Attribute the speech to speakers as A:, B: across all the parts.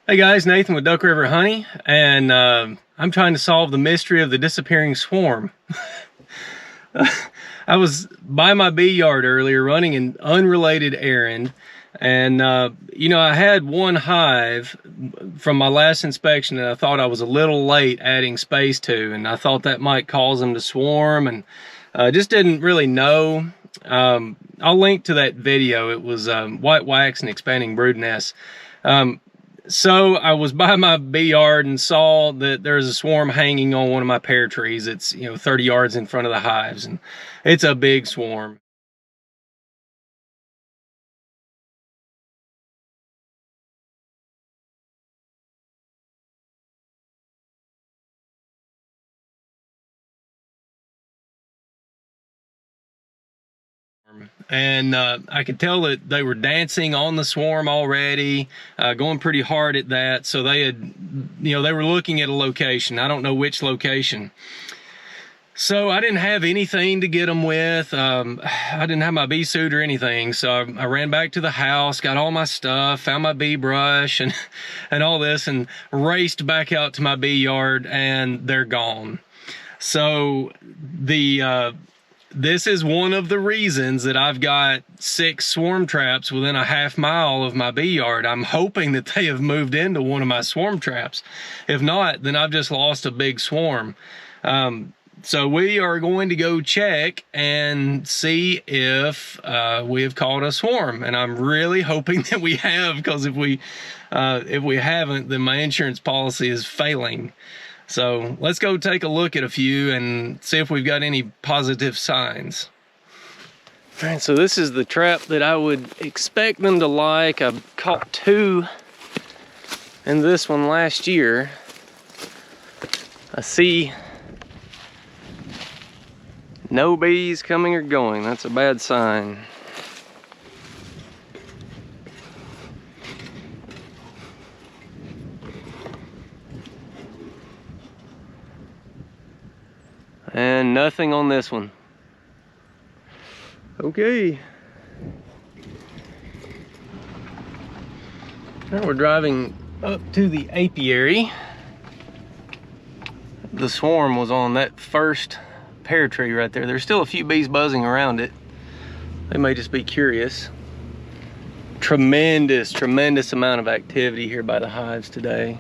A: Hey guys, Nathan with Duck River Honey, and I'm trying to solve the mystery of the disappearing swarm. I was by my bee yard earlier running an unrelated errand, and I had one hive from my last inspection that I thought I was a little late adding space to, and I thought that might cause them to swarm, and just didn't really know. I'll link to that video. It was white wax and expanding brood nests. So I was by my bee yard and saw that there's a swarm hanging on one of my pear trees. It's 30 yards in front of the hives, and it's a big swarm. And I could tell that they were dancing on the swarm already, going pretty hard at that. So they had, they were looking at a location. I don't know which location. So I didn't have anything to get them with. I didn't have my bee suit or anything. So I ran back to the house, got all my stuff, found my bee brush and all this, and raced back out to my bee yard, and they're gone. So this is one of the reasons that I've got 6 swarm traps within a half mile of my bee yard. I'm hoping that they have moved into one of my swarm traps. If not, then I've just lost a big swarm. So we are going to go check and see if we have caught a swarm. And I'm really hoping that we have, because if we haven't, then my insurance policy is failing. So let's go take a look at a few and see if we've got any positive signs. All right, so this is the trap that I would expect them to like. I caught 2 in this one last year. I see no bees coming or going. That's a bad sign. And nothing on this one. Okay. Now we're driving up to the apiary. The swarm was on that first pear tree right there. There's still a few bees buzzing around it. They may just be curious. Tremendous amount of activity here by the hives today.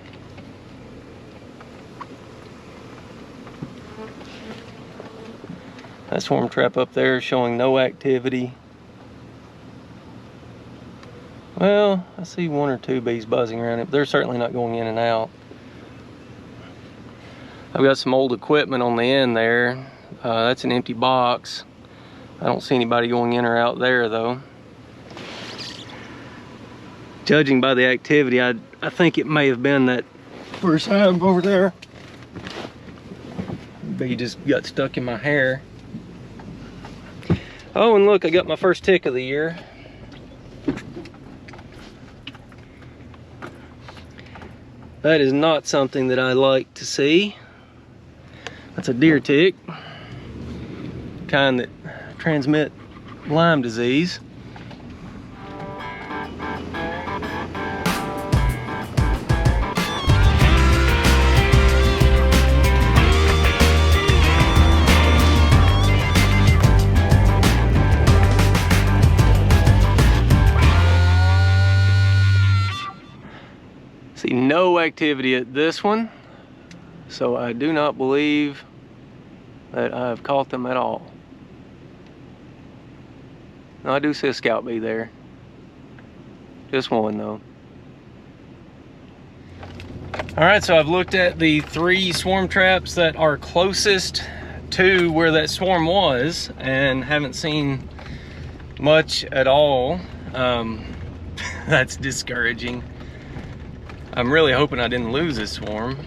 A: That swarm trap up there is showing no activity. Well, I see 1 or 2 bees buzzing around it, but they're certainly not going in and out. I've got some old equipment on the end there. That's an empty box. I don't see anybody going in or out there though. Judging by the activity, I think it may have been that first hive over there. Bee just got stuck in my hair. Oh, and look, I got my first tick of the year. That is not something that I like to see. That's a deer tick, kind that transmit Lyme disease. See no activity at this one, so I do not believe that I've caught them at all. No, I do see a scout bee there. Just one though. All right, so I've looked at the 3 swarm traps that are closest to where that swarm was and haven't seen much at all. That's discouraging. I'm really hoping I didn't lose this swarm,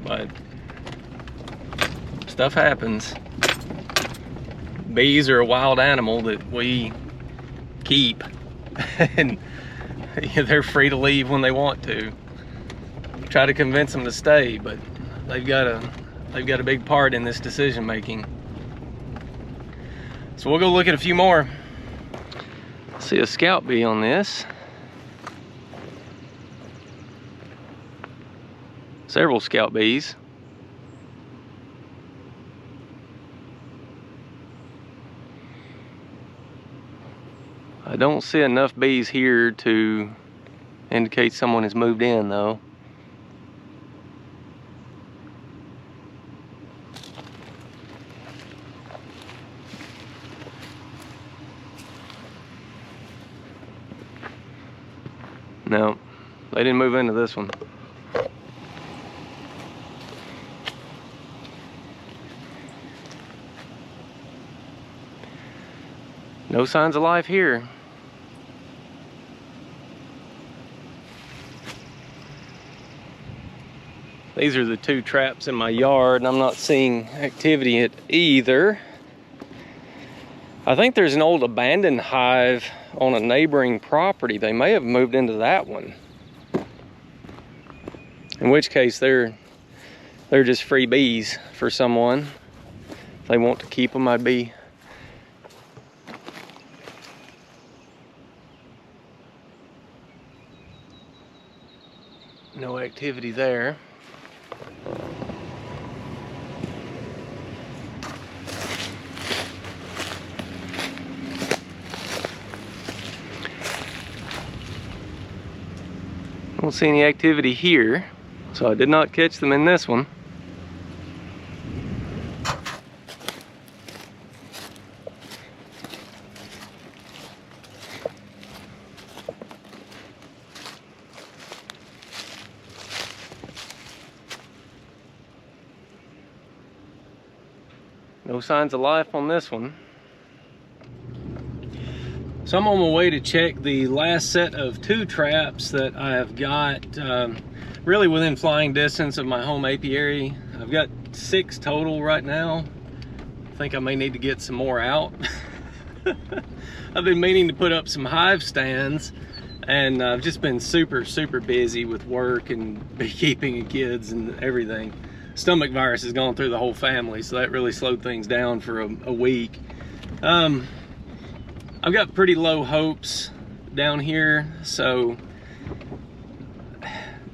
A: but stuff happens. Bees are a wild animal that we keep, and they're free to leave when they want to. Try to convince them to stay, but they've got a big part in this decision making. So we'll go look at a few more. See a scout bee on this. several scout bees. I don't see enough bees here to indicate someone has moved in though. No, they didn't move into this one. No signs of life here. These are the 2 traps in my yard, and I'm not seeing activity at either. I think there's an old abandoned hive on a neighboring property. They may have moved into that one. In which case they're just free bees for someone. If they want to keep them, I'd be. No activity there. Don't see any activity here, so I did not catch them in this one. No signs of life on this one. So I'm on my way to check the last set of 2 traps that I have got really within flying distance of my home apiary. I've got 6 total right now. I think I may need to get some more out. I've been meaning to put up some hive stands, and I've just been super busy with work and beekeeping and kids and everything. Stomach virus has gone through the whole family, so that really slowed things down for a week. I've got pretty low hopes down here, so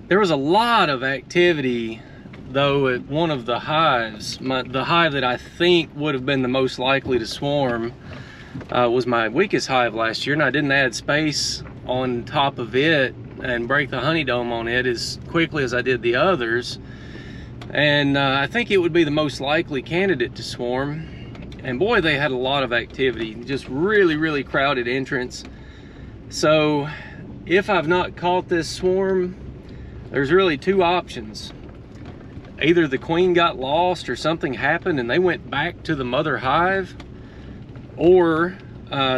A: there was a lot of activity though at one of the hives. The hive that I think would have been the most likely to swarm was my weakest hive last year, and I didn't add space on top of it and break the honey dome on it as quickly as I did the others. And I think it would be the most likely candidate to swarm. And boy, they had a lot of activity, just really crowded entrance. So if I've not caught this swarm, there's really 2 options. Either the queen got lost or something happened and they went back to the mother hive, or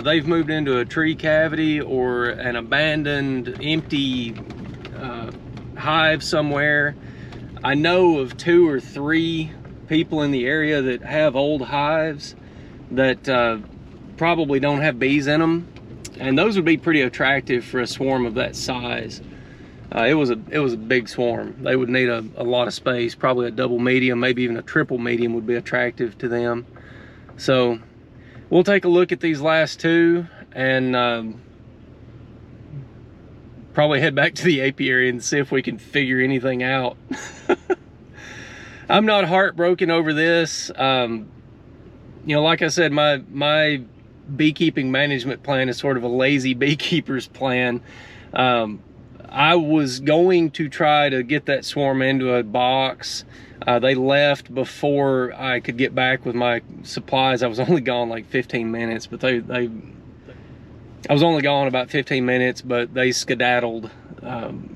A: they've moved into a tree cavity or an abandoned empty hive somewhere. I know of 2 or 3 people in the area that have old hives that probably don't have bees in them, and those would be pretty attractive for a swarm of that size. It was a big swarm. They would need a lot of space. Probably a double medium, maybe even a triple medium would be attractive to them. So we'll take a look at these last 2 and probably head back to the apiary and see if we can figure anything out. I'm not heartbroken over this. You know, like I said, my beekeeping management plan is sort of a lazy beekeeper's plan. I was going to try to get that swarm into a box. They left before I could get back with my supplies. I was only gone like 15 minutes, but I was only gone about 15 minutes, but they skedaddled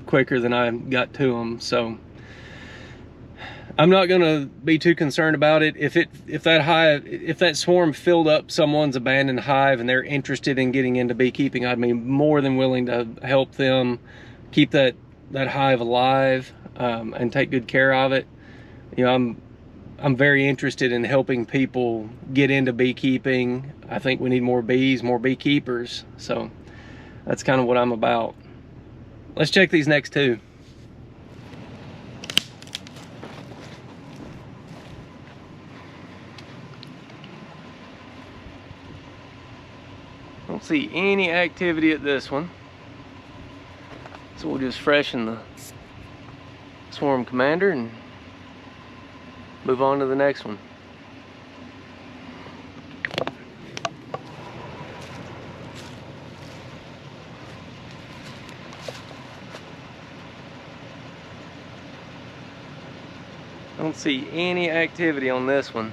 A: quicker than I got to them. So I'm not gonna be too concerned about it. If that swarm filled up someone's abandoned hive and they're interested in getting into beekeeping, I'd be more than willing to help them keep that hive alive and take good care of it. You know, I'm very interested in helping people get into beekeeping. I think we need more bees, more beekeepers. So that's kind of what I'm about. Let's check these next 2. Don't see any activity at this one. So we'll just freshen swarm commander and move on to the next one. I don't see any activity on this one.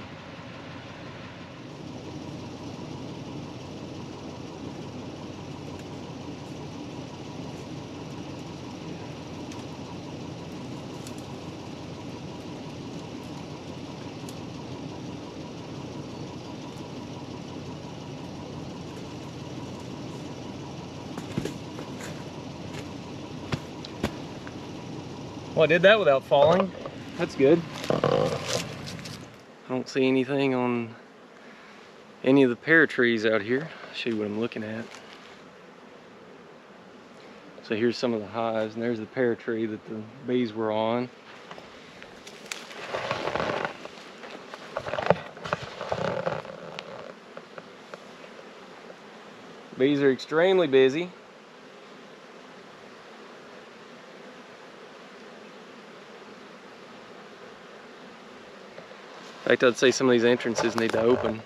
A: Well, I did that without falling. That's good. I don't see anything on any of the pear trees out here. I'll show you what I'm looking at. So here's some of the hives, and there's the pear tree that the bees were on. Bees are extremely busy. In fact, I'd say some of these entrances need to open.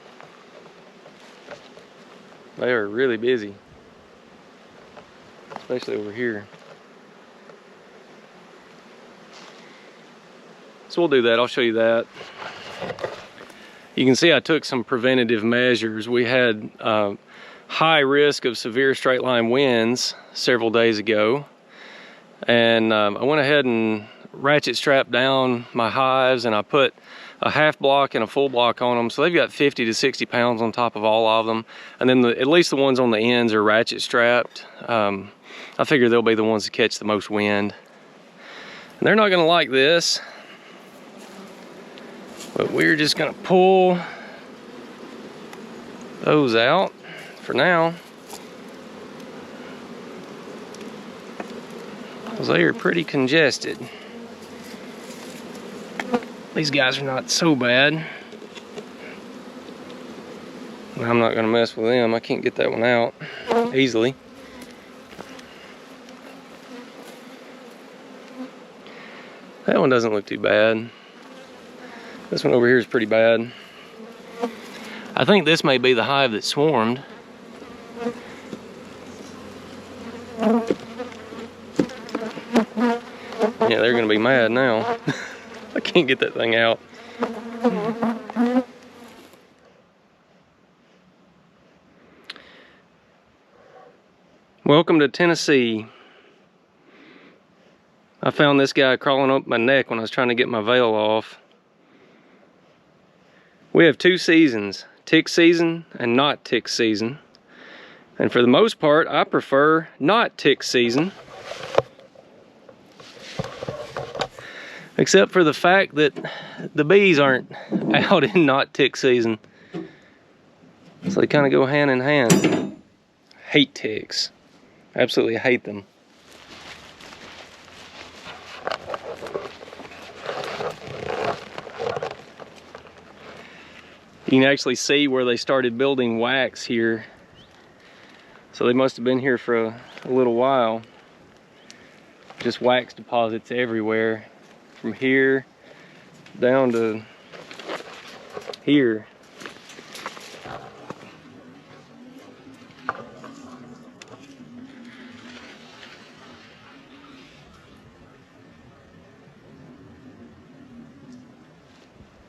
A: They are really busy, especially over here. So we'll do that, I'll show you that. You can see I took some preventative measures. We had high risk of severe straight line winds several days ago. And I went ahead and ratchet strapped down my hives, and I put a half block and a full block on them, so they've got 50 to 60 pounds on top of all of them. And then at least the ones on the ends are ratchet strapped. I figure they'll be the ones that catch the most wind. And they're not gonna like this, but we're just gonna pull those out for now, because they are pretty congested. These guys are not so bad. I'm not gonna mess with them. I can't get that one out easily. That one doesn't look too bad. This one over here is pretty bad. I think this may be the hive that swarmed. Yeah, they're gonna be mad now. I can't get that thing out. Welcome to Tennessee. I found this guy crawling up my neck when I was trying to get my veil off. We have two seasons, tick season and not tick season. And for the most part, I prefer not tick season. Except for the fact that the bees aren't out in not tick season. So they kind of go hand in hand. Hate ticks. Absolutely hate them. You can actually see where they started building wax here. So they must have been here for a little while. Just wax deposits everywhere. From here down to here.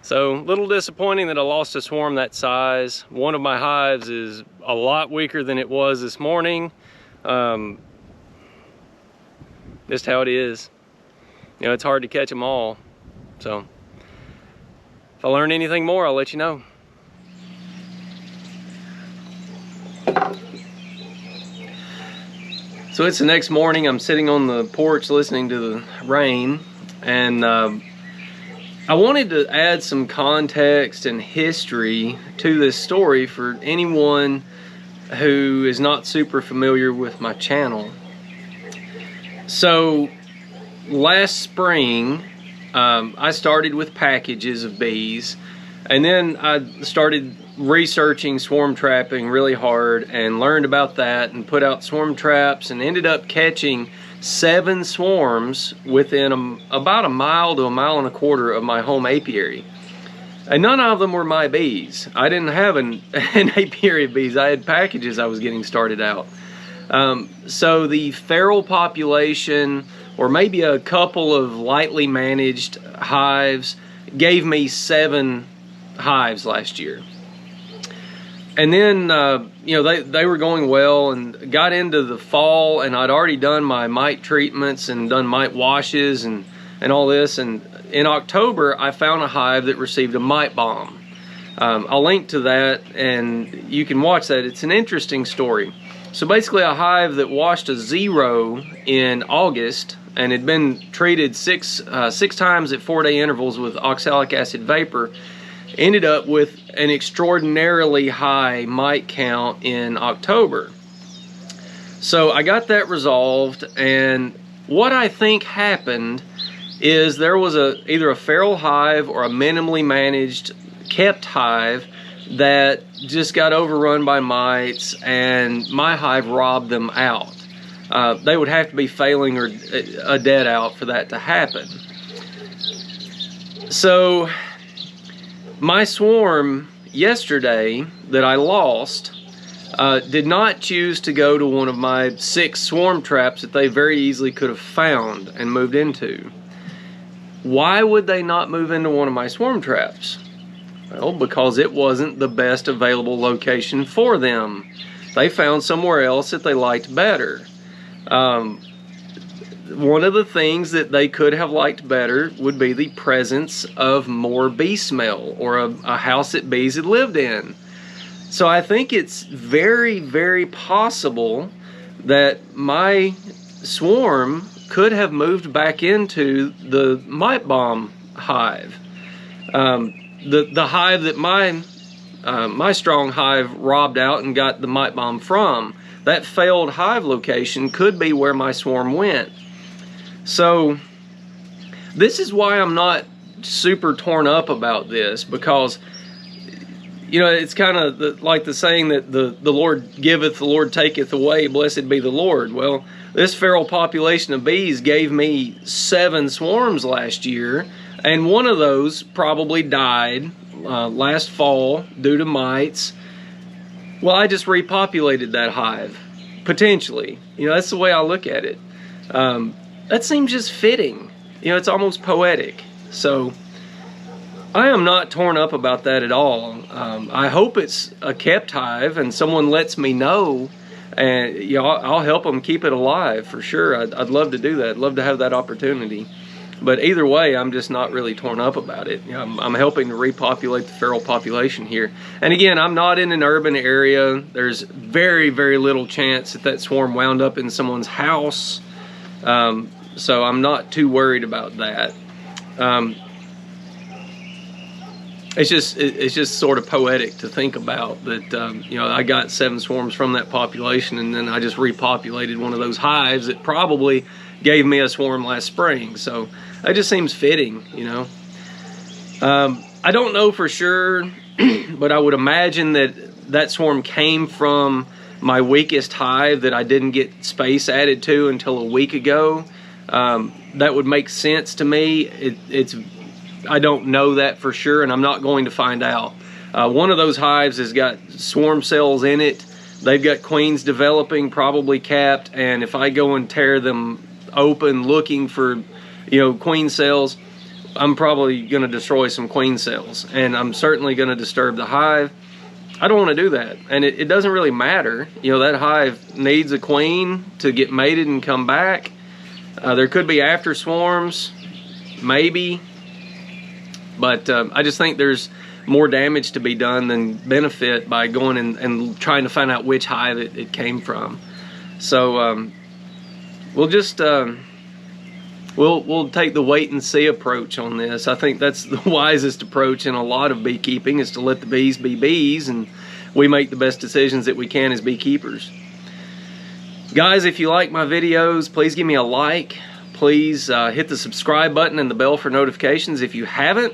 A: So, a little disappointing that I lost a swarm that size. One of my hives is a lot weaker than it was this morning. Just how it is. You know, it's hard to catch them all. So, if I learn anything more, I'll let you know. So it's the next morning. I'm sitting on the porch listening to the rain, and I wanted to add some context and history to this story for anyone who is not super familiar with my channel. So last spring, I started with packages of bees, and then I started researching swarm trapping really hard and learned about that and put out swarm traps and ended up catching 7 swarms within about a mile to a mile and a quarter of my home apiary. And none of them were my bees. I didn't have an apiary of bees. I had packages I was getting started out. So the feral population, or maybe a couple of lightly managed hives, gave me 7 hives last year. And then, you know, they were going well, and got into the fall, and I'd already done my mite treatments and done mite washes and all this. And in October, I found a hive that received a mite bomb. I'll link to that, and you can watch that. It's an interesting story. So basically, a hive that washed a 0 in August and had been treated six times at 4-day intervals with oxalic acid vapor ended up with an extraordinarily high mite count in October. So I got that resolved, and what I think happened is there was either a feral hive or a minimally managed kept hive that just got overrun by mites, and my hive robbed them out. They would have to be failing or a dead out for that to happen. So my swarm yesterday that I lost did not choose to go to one of my 6 swarm traps that they very easily could have found and moved into. Why would they not move into one of my swarm traps? Well, because it wasn't the best available location for them. They found somewhere else that they liked better. One of the things that they could have liked better would be the presence of more bee smell, or a house that bees had lived in. So I think it's very, very possible that my swarm could have moved back into the mite bomb hive. The hive that my strong hive robbed out and got the mite bomb from, that failed hive location could be where my swarm went. So this is why I'm not super torn up about this, because, you know, it's kind of like the saying that the Lord giveth, the Lord taketh away, blessed be the Lord. Well, this feral population of bees gave me 7 swarms last year, and one of those probably died last fall due to mites. Well, I just repopulated that hive, potentially. You know, that's the way I look at it. That seems just fitting. You know, it's almost poetic. So I am not torn up about that at all. I hope it's a kept hive and someone lets me know, and you know, I'll help them keep it alive for sure. I'd love to do that. I'd love to have that opportunity. But either way, I'm just not really torn up about it. You know, I'm helping to repopulate the feral population here. And again, I'm not in an urban area. There's very, very little chance that swarm wound up in someone's house. So I'm not too worried about that. It's just sort of poetic to think about that. You know, I got 7 swarms from that population, and then I just repopulated one of those hives that probably gave me a swarm last spring. So that just seems fitting, you know. I don't know for sure, but I would imagine that swarm came from my weakest hive that I didn't get space added to until a week ago. That would make sense to me. I don't know that for sure, and I'm not going to find out. One of those hives has got swarm cells in it. They've got queens developing, probably capped, and if I go and tear them open looking for, you know, queen cells, I'm probably going to destroy some queen cells, and I'm certainly going to disturb the hive. I don't want to do that, and it doesn't really matter. You know, that hive needs a queen to get mated and come back. There could be after swarms, maybe, but I just think there's more damage to be done than benefit by going and trying to find out which hive it came from. So we'll just we'll take the wait and see approach on this. I think that's the wisest approach in a lot of beekeeping, is to let the bees be bees, and we make the best decisions that we can as beekeepers. Guys, if you like my videos, please give me a like. Please hit the subscribe button and the bell for notifications if you haven't.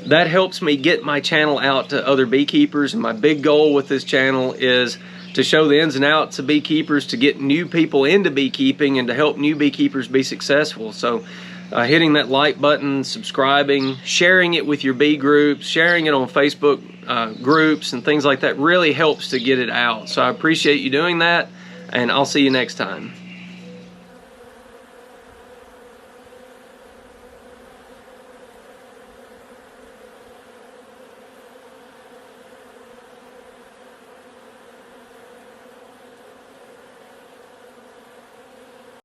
A: That helps me get my channel out to other beekeepers, and my big goal with this channel is to show the ins and outs of beekeepers, to get new people into beekeeping, and to help new beekeepers be successful. So hitting that like button, subscribing, sharing it with your bee groups, sharing it on Facebook groups and things like that really helps to get it out. So I appreciate you doing that, and I'll see you next time.